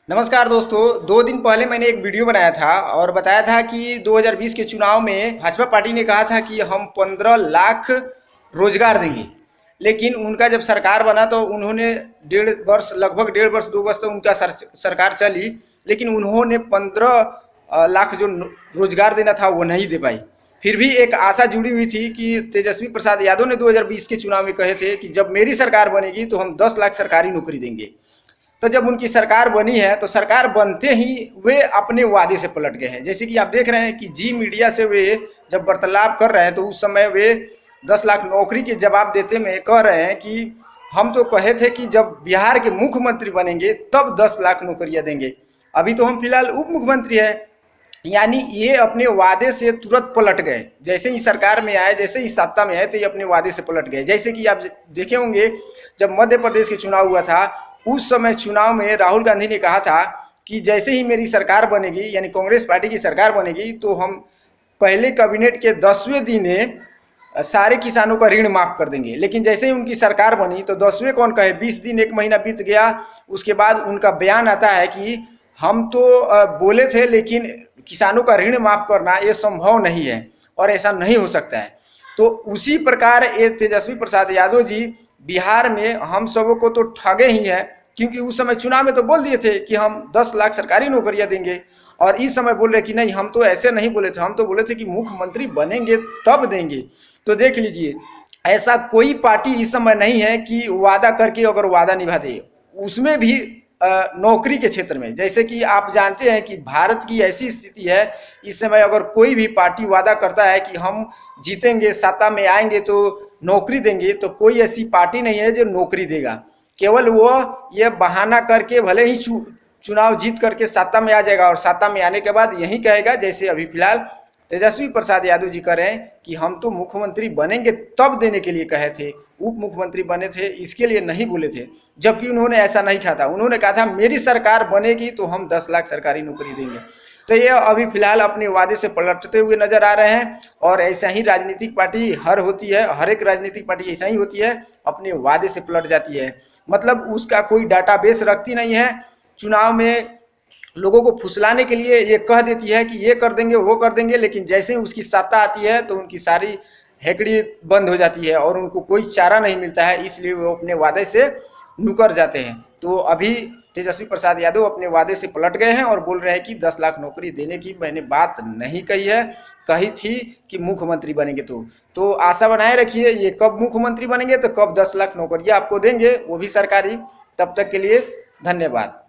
नमस्कार दोस्तों। 2 दिन पहले मैंने एक वीडियो बनाया था और बताया था कि 2020 के चुनाव में भाजपा पार्टी ने कहा था कि हम 15 लाख रोजगार देंगे। लेकिन उनका जब सरकार बना तो उन्होंने 1.5 वर्ष, लगभग 1.5 वर्ष 2 वर्ष तो उनका सरकार चली, लेकिन उन्होंने 15 लाख जो रोजगार देना था वो नहीं दे पाई। फिर भी एक आशा जुड़ी हुई थी कि तेजस्वी प्रसाद यादव ने 2020 के चुनाव में कहे थे कि जब मेरी सरकार बनेगी तो हम 10 लाख सरकारी नौकरी देंगे। तो जब उनकी सरकार बनी है तो सरकार बनते ही वे अपने वादे से पलट गए हैं। जैसे कि आप देख रहे हैं कि जी मीडिया से वे जब वार्तालाप कर रहे हैं तो उस समय वे 10 लाख नौकरी के जवाब देते में कह रहे हैं कि हम तो कहे थे कि जब बिहार के मुख्यमंत्री बनेंगे तब 10 लाख नौकरियां देंगे। अभी तो हम फिलहाल उप मुख्यमंत्री है। यानी ये अपने वादे से तुरंत पलट गए। जैसे ही सरकार में आए, जैसे ही सत्ता में आए तो ये अपने वादे से पलट गए। जैसे कि आप देखे होंगे जब मध्य प्रदेश के चुनाव हुआ था, उस समय चुनाव में राहुल गांधी ने कहा था कि जैसे ही मेरी सरकार बनेगी, यानी कांग्रेस पार्टी की सरकार बनेगी, तो हम पहले कैबिनेट के 10वें दिन सारे किसानों का ऋण माफ कर देंगे। लेकिन जैसे ही उनकी सरकार बनी तो 10वें कौन कहे, 20 दिन 1 महीना बीत गया। उसके बाद उनका बयान आता है कि हम तो बोले थे लेकिन किसानों का ऋण माफ करना ये संभव नहीं है और ऐसा नहीं हो सकता है। तो उसी प्रकार ये तेजस्वी प्रसाद यादव जी बिहार में हम सबों को तो ठगे ही हैं, क्योंकि उस समय चुनाव में तो बोल दिए थे कि हम 10 लाख सरकारी नौकरियां देंगे और इस समय बोल रहे कि नहीं, हम तो ऐसे नहीं बोले थे, हम तो बोले थे कि मुख्यमंत्री बनेंगे तब देंगे। तो देख लीजिए, ऐसा कोई पार्टी इस समय नहीं है कि वादा करके अगर वादा निभा दे, उसमें भी नौकरी के क्षेत्र में। जैसे कि आप जानते हैं कि भारत की ऐसी स्थिति है इस समय, अगर कोई भी पार्टी वादा करता है कि हम जीतेंगे, सत्ता में आएंगे तो नौकरी देंगे, तो कोई ऐसी पार्टी नहीं है जो नौकरी देगा। केवल वो ये बहाना करके भले ही चुनाव जीत करके सत्ता में आ जाएगा और सत्ता में आने के बाद यही कहेगा, जैसे अभी फिलहाल तेजस्वी प्रसाद यादव जी कह रहे हैं कि हम तो मुख्यमंत्री बनेंगे तब देने के लिए कहे थे, उप मुख्यमंत्री बने थे इसके लिए नहीं बोले थे। जबकि उन्होंने ऐसा नहीं कहा था, उन्होंने कहा था मेरी सरकार बनेगी तो हम 10 लाख सरकारी नौकरी देंगे। तो ये अभी फिलहाल अपने वादे से पलटते हुए नजर आ रहे हैं। और ऐसा ही राजनीतिक पार्टी होती है, हर एक राजनीतिक पार्टी ऐसा ही होती है, अपने वादे से पलट जाती है। मतलब उसका कोई डाटाबेस रखती नहीं है, चुनाव में लोगों को फुसलाने के लिए ये कह देती है कि ये कर देंगे वो कर देंगे, लेकिन जैसे ही उसकी सत्ता आती है तो उनकी सारी हेकड़ी बंद हो जाती है और उनको कोई चारा नहीं मिलता है, इसलिए वो अपने वादे से मुकर जाते हैं। तो अभी तेजस्वी प्रसाद यादव अपने वादे से पलट गए हैं और बोल रहे हैं कि 10 लाख नौकरी देने की मैंने बात नहीं कही है, कही थी कि मुख्यमंत्री बनेंगे तो आशा बनाए रखिए, ये कब मुख्यमंत्री बनेंगे तो कब 10 लाख नौकरियां आपको देंगे, वो भी सरकारी। तब तक के लिए धन्यवाद।